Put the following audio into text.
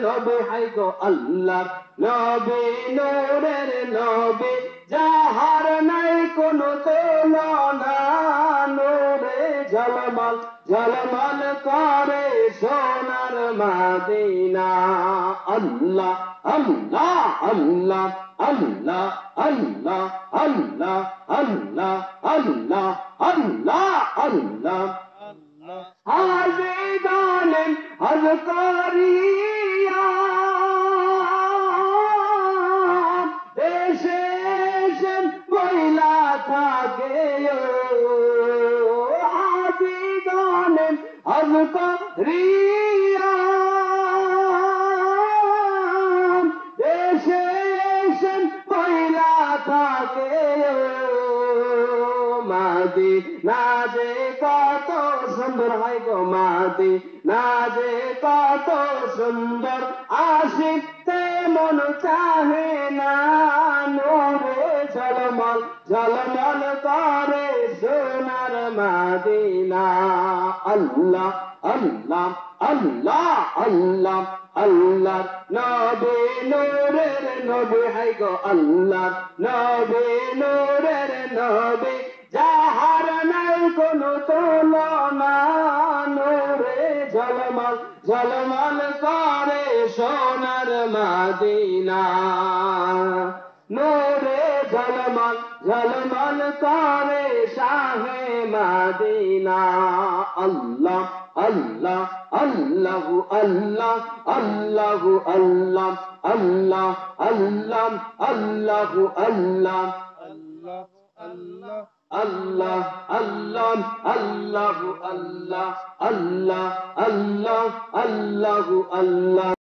নবী হাই গো আল্লাহ নবী নূরের নবী যাহার নাই কোনো তুলনা নূরে ঝলমল ঝলমল করে সোনার মদিনা আল্লাহ আল্লাহ আল্লাহ আল্লাহ আল্লাহ আল্লাহ আল্লাহ আল্লাহ আল্লাহ আল্লাহ হাজি গানেন হযকরিয়া দেশে মহিলা থাকে হাজি গানেন হযকরিয়া দেশে মহিলা থাকে মাদিনা যে কত সুন্দর হয় গো মাদিনা যে কত সুন্দর আশিকতে মন চাহে না নূরে ঝলমল ঝলমল করে সোনার মদিনা আল্লাহ আল্লাহ আল্লাহ আল্লাহ আল্লাহ নবী নূরের নবী হাই গো আল্লাহ নবী নূরের নবী যাহার নাই কোনো তুলনা নূরে ঝলমল ঝলমল করে সোনার মদিনা নূরে ঝলমল ঝলমল করে শাহে মদিনা আল্লাহ আল্লাহ আল্লাহ আল্লাহ আল্লাহ আল্লাহ আল্লাহ আল্লাহ আল্লাহ আল্লাহ আল্লাহ আল্লাহ আল্লাহ আল্লাহ আল্লাহ আল্লাহ আল্লাহ আল্লাহ